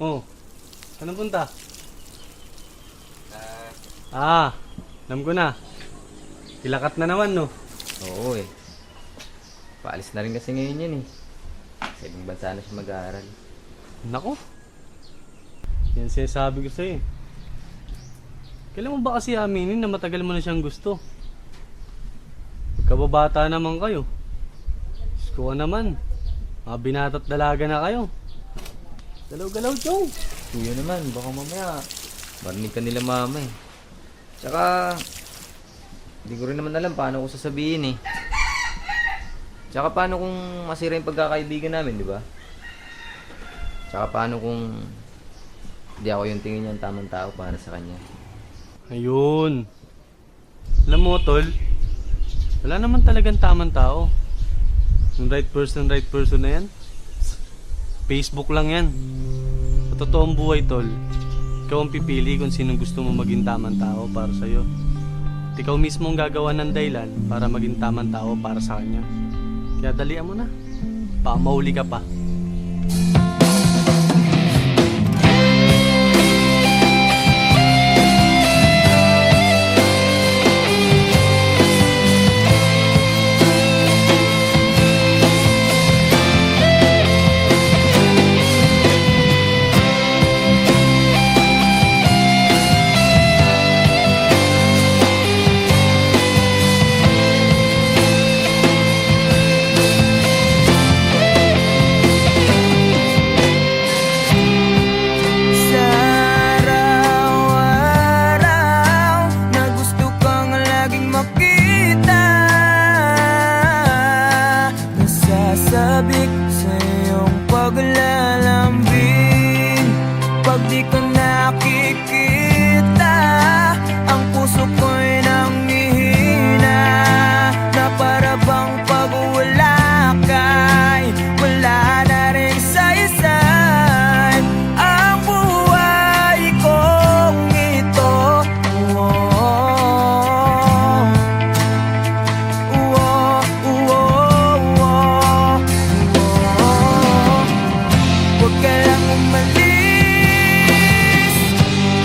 Oh, saan punta? Alam ko na. Kilakat na naman, no? Oo eh. Paalis na rin kasi ngayon yan eh. Sa ibang bansa na siya mag-aaral. Nako. Yan sinasabi ko sa'yo eh. Kailan mo ba kasi aminin na matagal mo na siyang gusto? Pagkababata naman kayo. Diyos ko naman. Mga binata't dalaga na kayo. Galaw-galaw, Chong. Kuya naman, baka mamaya marinig ka nila mama eh. Tsaka, hindi ko rin naman alam paano ko sasabihin eh. Tsaka paano kung masira yung pagkakaibigan namin, di ba? Tsaka paano kung hindi ako yung tingin niyang tamang tao para sa kanya. Ayun. Alam mo, tol, wala naman talagang tamang tao. Yung right person na yan, Facebook lang yan. Sa totoong buhay, tol, ikaw ang pipili kung sinong gusto mo maging tamang tao para sa'yo. At ikaw mismo ang gagawa ng dahilan para maging tamang tao para sa kanya. Kaya dalian mo na. Baka mahuli ka pa. Sabik sa iyong paglalambing. Pag di ka nakikita, ang puso ko'y nanghihina. Na para bang pag wala ka'y wala na rin saysay ang buhay kong ito. Huwag ka lang umalis,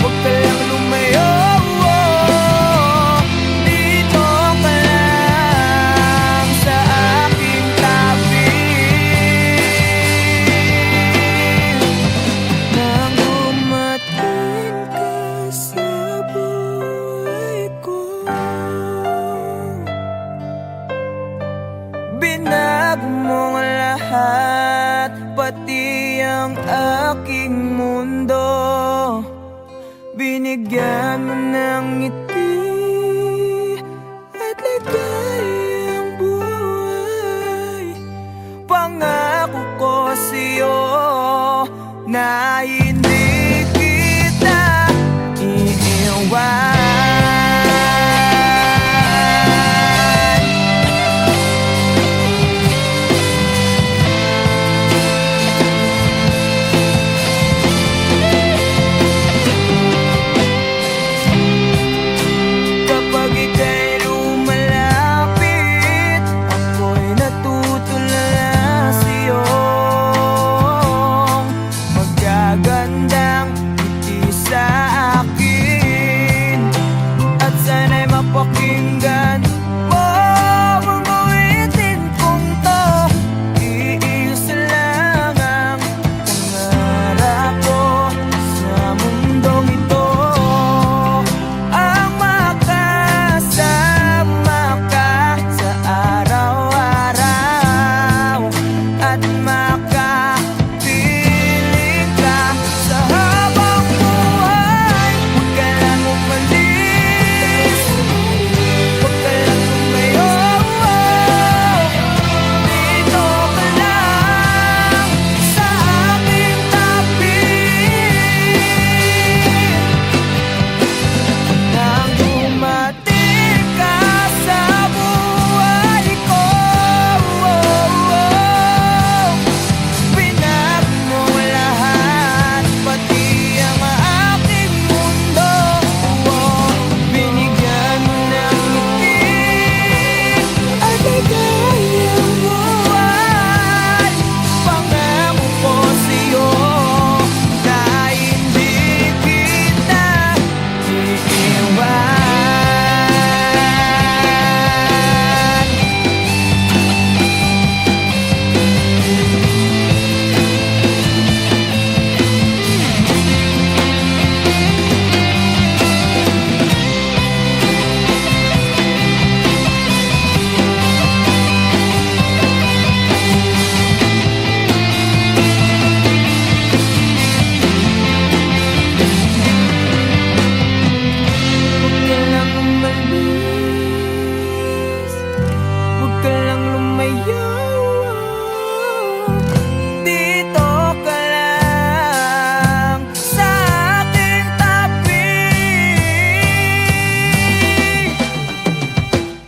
huwag ka lang lumayo. Dito ka lang sa aking tabi. Nang dumating ka sa buhay ko, binago mo ang lahat, pati ang aking mundo. Binigyan mo ng ngiti at ligayang buhay. Pangako ko sa'yo na hindi kita iiwan.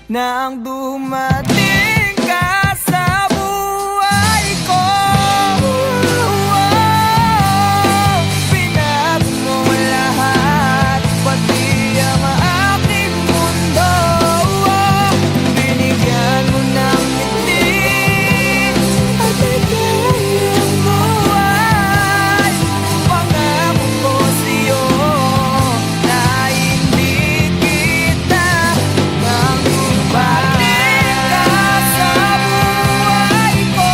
nang dumating ka sa buhay ko. Pinag mo lahat, pati ang aking mundo. Binigyan mo ng ngiti at ligayang buhay. Pangako ko sa'yo na hindi kita nang dumating ka sa buhay ko.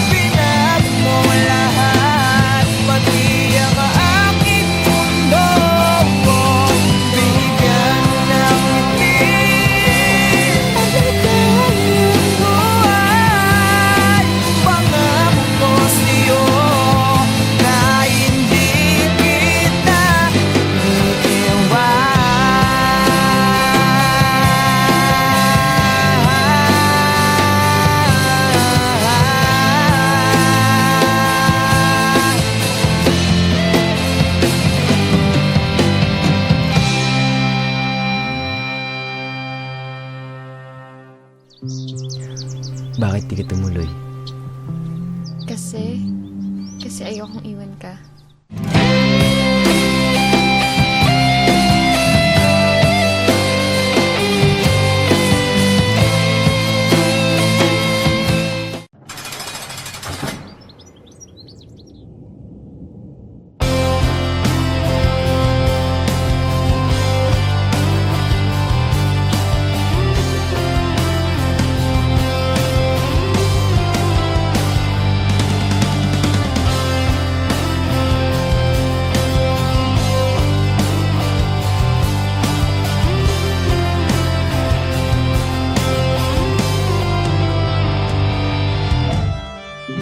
Pinag mo lahat, pati ang aking mundo. Binigyan mo ng ngiti at ligayang buhay. Pangako ko sa'yo na hindi kita Bakit di ka tumuloy? Kasi ayokong iwan ka.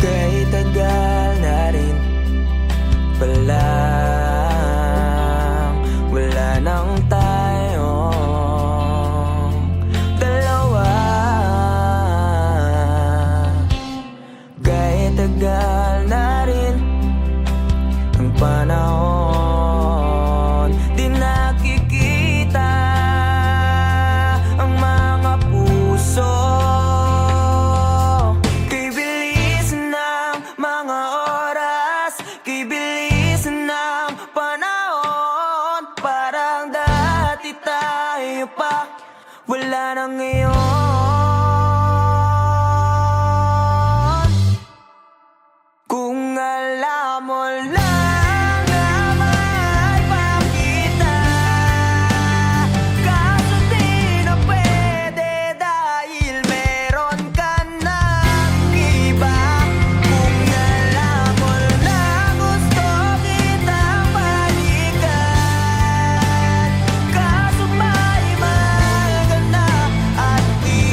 Kahit tagal na rin palang wala nang tayong dalawa. Kahit tagal na rin ang panahon, di nakikita ang mga puso. Kay bilis ng mga oras, kay bilis ng panahon. Parang dati tayo pa, wala na ngayon. Kung alam mo lang na mahal pa kita, kaso di na pwede dahil meron ka ng iba. Kung alam mo lang gusto kitang balikan, kaso may mahal ka na at di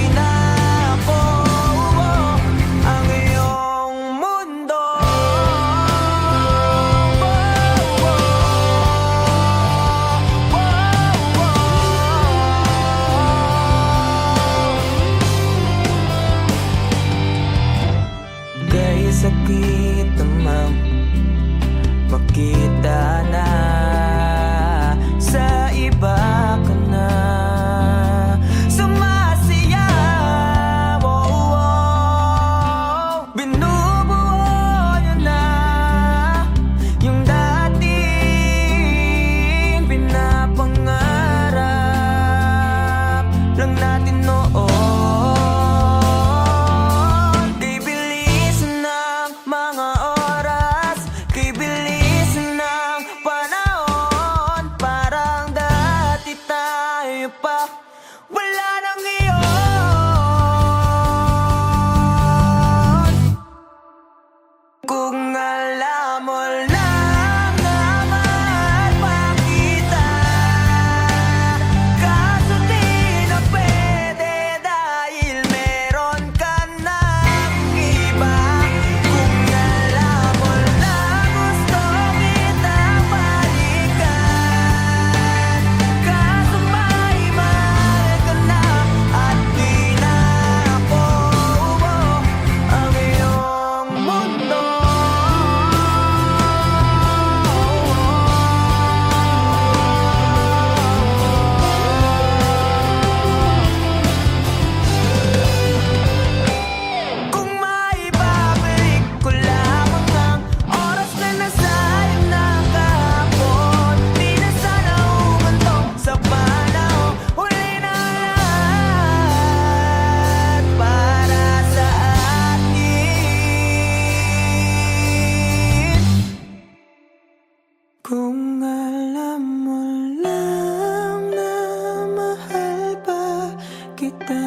kita.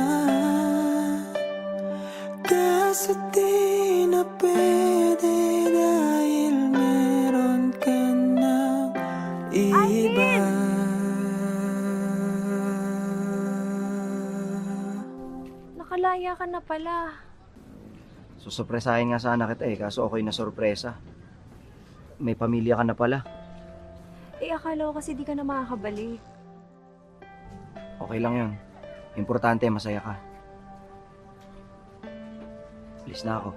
Kaso di na pwede dahil meron ka ng iba. Nakalaya ka na pala. Susurpresahin nga sana kita kaso ako'y nasurpresa. May pamilya ka na pala. Akala ko kasi di ka na makakabalik. Okay lang yun. Importante, masaya ka. Alis na ako.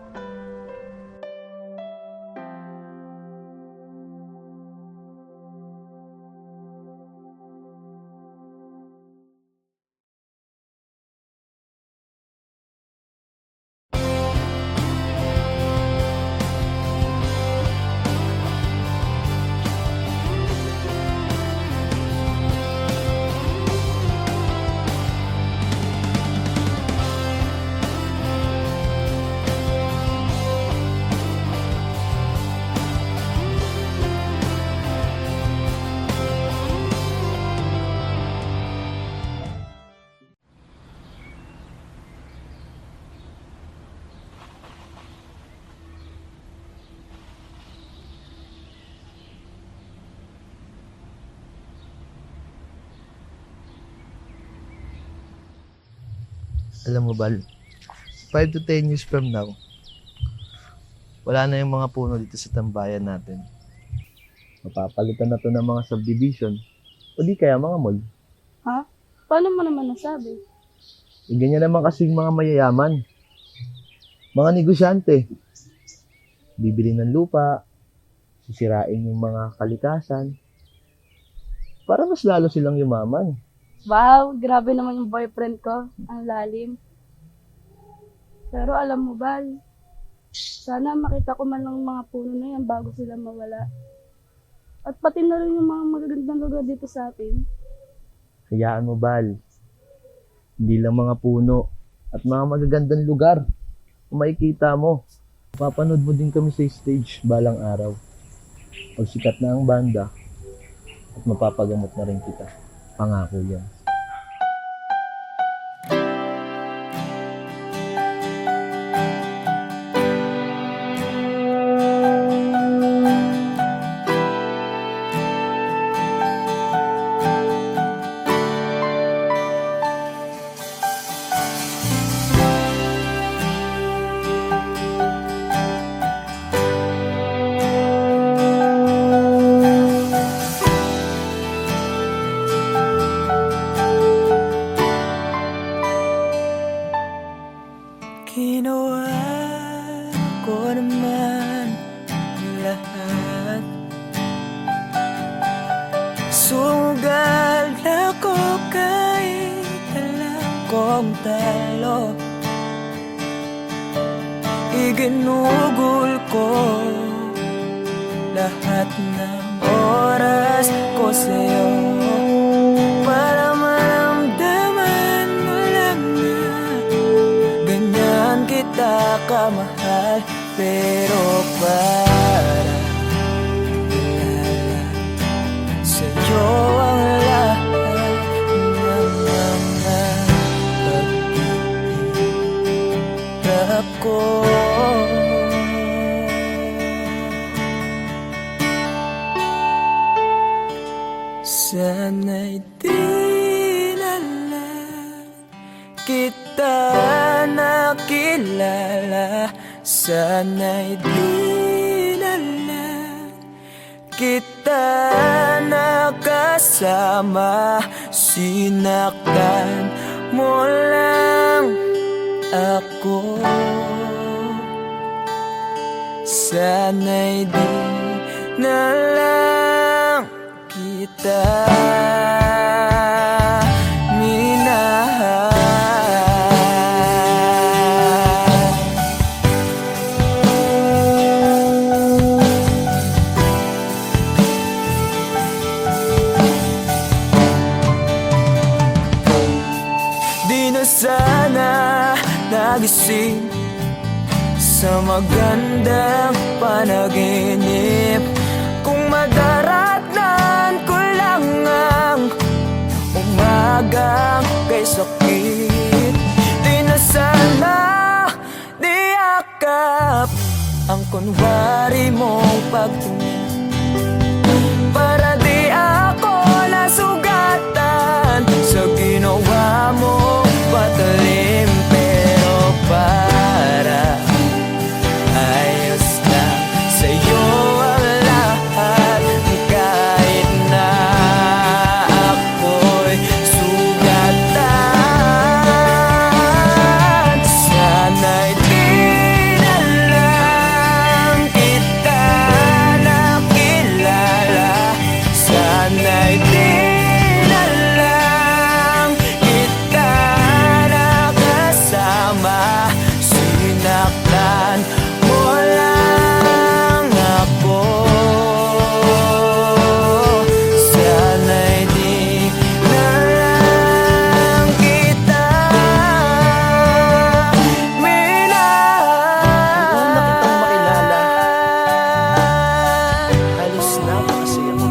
Alam mo, Bal, 5 to 10 years from now, wala na yung mga puno dito sa tambayan natin. Mapapalitan na to ng mga subdivision o di kaya mga mall. Ha? Paano mo naman nasabi? Ganyan naman kasing mga mayayaman. Mga negosyante. Bibili ng lupa, sisirain yung mga kalikasan, para mas lalo silang yumaman. Wow, grabe naman yung boyfriend ko. Ang lalim. Pero alam mo, Bal, sana makita ko man lang mga puno na yan bago sila mawala. At pati na rin yung mga magagandang lugar dito sa atin. Hayaan mo, Bal. Hindi lang mga puno at mga magagandang lugar. Kung makikita mo, papanood mo din kami sa stage balang araw. Pag sikat na ang banda, at mapapagamot na rin kita. Pangako yan. Ginawa ko naman ang lahat. Sugal ako kahit alam kong talo. Iginugol ko lahat ng oras ko sa'yo para maramdaman mo lang na ganyan kita kamahal. Pero para ilala sa'yo ang lahat ng mga pag-ihirap ko. Sana'y di na lang kita nakilala. Sana'y di na lang kita nakasama. Sinaktan mo lang ako. Sana'y di na lang kita minahal. Di na sana nagising sa magandang panaginip kung madaratnan ko lang ang umagang kay sakit. kunwari mong pagtingin, para di ako nasugatan sa ginawa mong patalim. Pero para ayos na sa'yo ang lahat, kahit na ako'y sugatan. Sana'y di na lang kita nakilala, sana'y di na lang kita nakasama. Sinaktan mo lang ako, sana'y di na lang kita minahal. Halos napakasaya mo.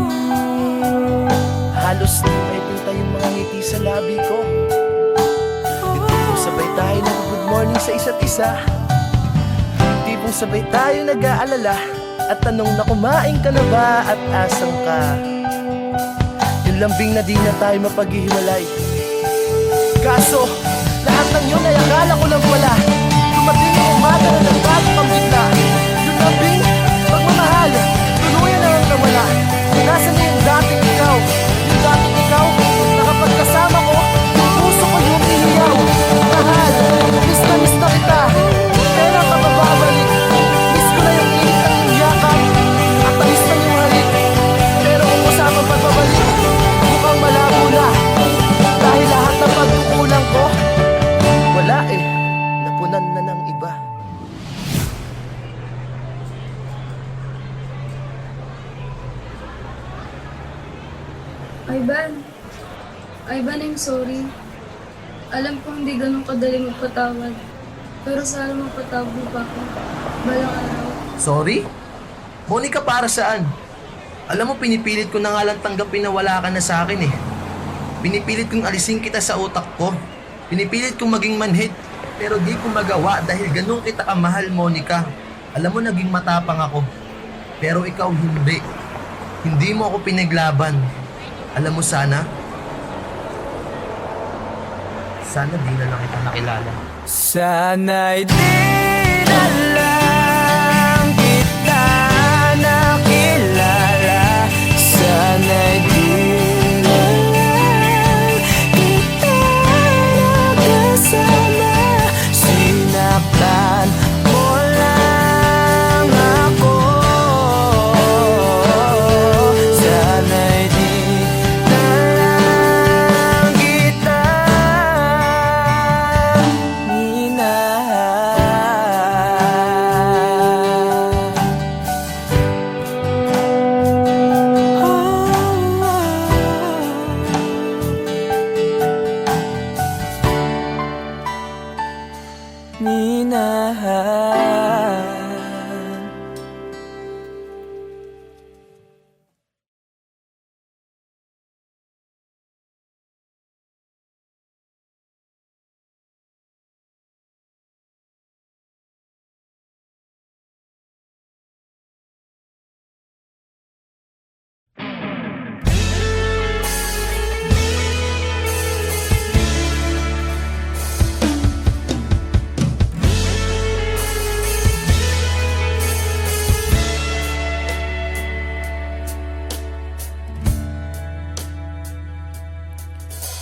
Halos may pinta yung mga ngiti sa labi ko. Tipong sabay tayo nag-good morning sa isa't isa. Tipong sabay tayo nag-aalala at tanong na kumain ka na ba at asan ka. Yung lambing na di na tayo mapaghihiwalay. Kaso, lahat ng yun ay akala ko lang wala. Dumating ang umaga na nagbago kang bigla. Yung lambing, pagmamahal, tuluyan na lang nawala. Nasaan na yung dating ikaw? Yung dating ikaw, na kapag kasama ko, yung puso ko yung ihiyaw. Mahal, miss na kita. Kailan ka pa babalik? Miss ko na yung init at yung yakap. At tamis na yung halik. Pero kung usapang pagbabalik, mukhang malabo na. Dahil lahat ng pagkukulang ko, wala eh, napunan na ng iba. Ivan, I'm sorry. Alam ko hindi ganun kadali magpatawad. Pero sana magpatawad mo pa ako. Balang araw. Sorry? Monica, para saan? Alam mo, pinipilit ko na nga lang tanggapin na wala ka na sa akin eh. Pinipilit kong alisin kita sa utak ko. Pinipilit kong maging manhid. Pero di ko magawa dahil ganun kita kamahal, Monica. Alam mo, naging matapang ako. Pero ikaw hindi. Hindi mo ako pinaglaban. Alam mo, sana di na lang kita nakilala. Sana'y di na lang kita nakilala, sana'y di na lang kita nakasama. Sinaktan mo lang ako, sana'y di na lang kita minahal.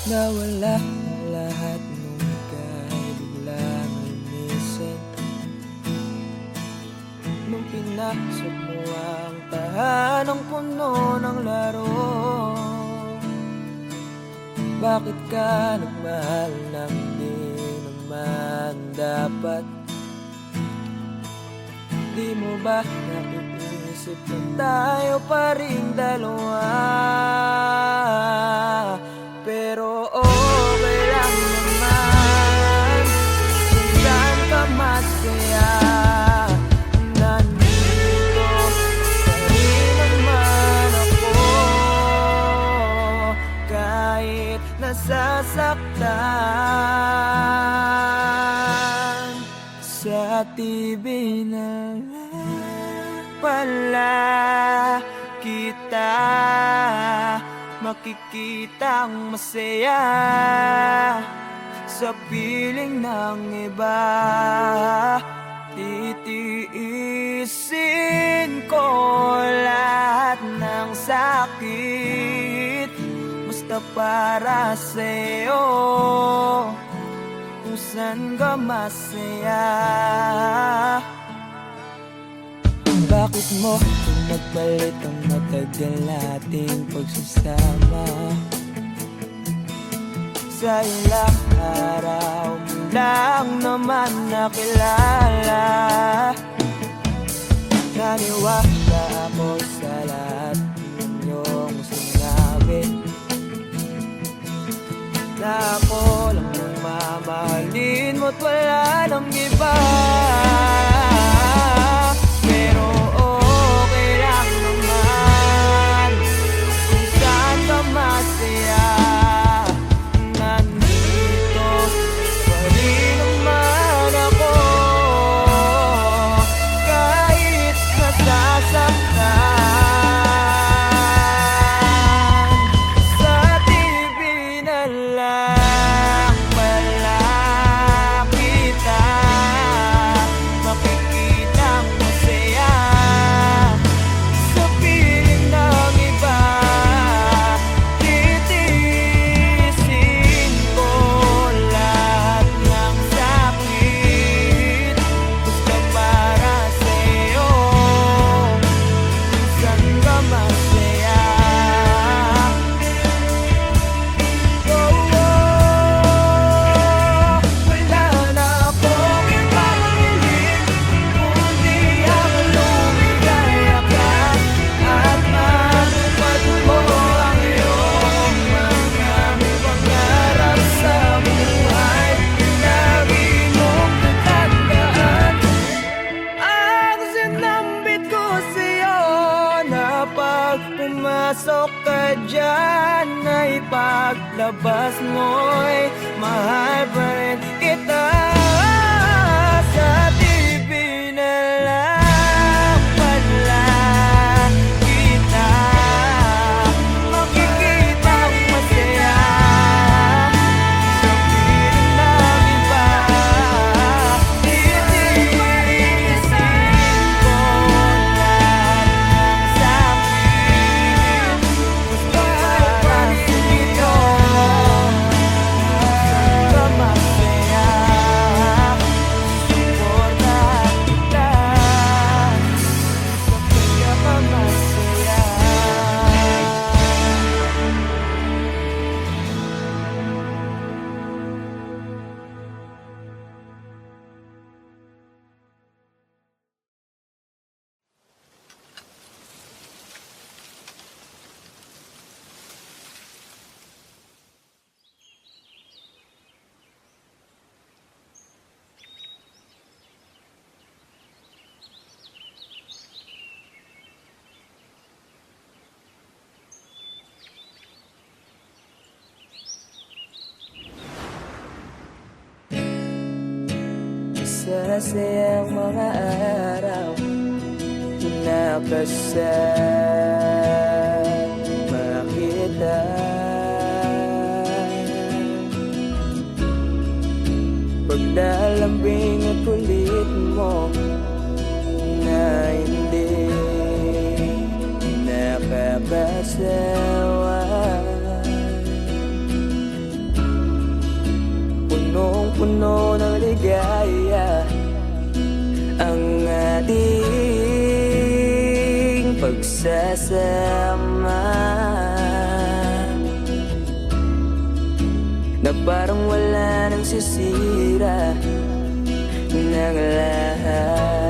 Nawala ang lahat nung ika'y biglang lumisin. Nung pinasok mo ang tahanang puno ng laro, bakit ka nagmahal nang di naman dapat? Di mo ba naiisip na tayo pa rin dalawa? Pero okay lang naman kung saan ka masaya. Nandito pa rin naman ako, kahit nasasaktan sa TV na lang. pala kita, makikitang masaya sa piling ng iba. Titiisin ko lahat ng sakit, basta para sa'yo, kung saan ka masaya. Bakit mo nagpalit ang matagal nating pagsasama? Sa ilang araw mo lang naman nakilala. Naniwala ako sa lahat ng iyong sinabi, na ako lang ang mamahalin mo't wala nang iba. Pero okay lang naman kung saan ka masaya. Nandito pa rin naman ako, kahit nasasaktan. Sa TV na lang pala kita, makikitang masaya sa piling ng iba. Titiisin ko lahat ng sakit, basta para sa'yo, kung saan ka masaya. Wala na akong ibang hiling, kundi ang lumigaya ka at matupad mo ang iyong mga pangarap sa buhay. Lagi mong tatandaan ang sinambit ko sa'yo, na pag pumasok ka dyan ay paglabas mo'y mahal pa rin kita. Sa TV na lang pala kita, makikitang masaya sa piling ng iba. Titiisin ko lahat ng sakit, basta para sa'yo, kung saan ka masaya. Suporta kita sa pinakamasaya. Masasayang mga araw na kasama kita. Paglalambing at kulit mo na hindi nakakasawa. Punong-puno ng ligaya ang ating pagsasama, na parang wala nang sisira ng lahat.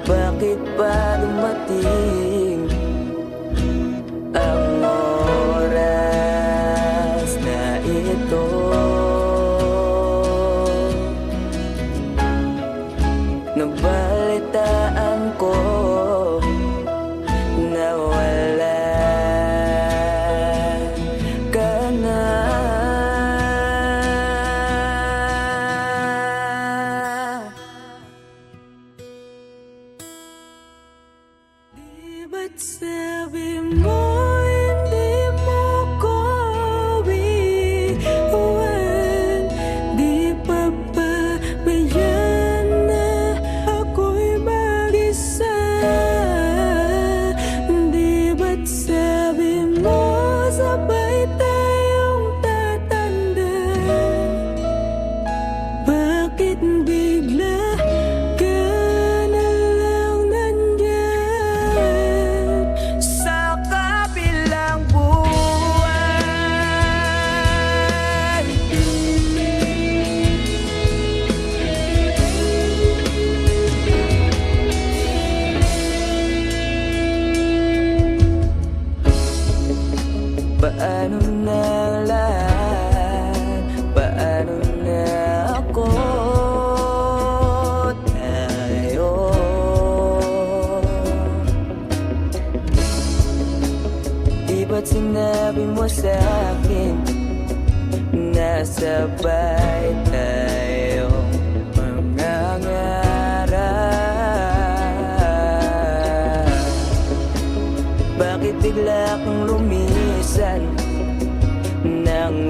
Bakit ba dumating ang oras na ito? Nabalitaan ko na wala ka na. ba't sabi mo hindi mo ko iwan? Di pa ba bayan na ako'y mag-isa? Di ba't sabi mo sabay tayong tatanda? Bakit bigla ka na lang nandyan sa kabilang buwan? Paano na lang? Paano na ako? Tayo Di ba't sinabi mo sa'kin nasabay tayo mangangarap? Bakit bigla kang lumisan nang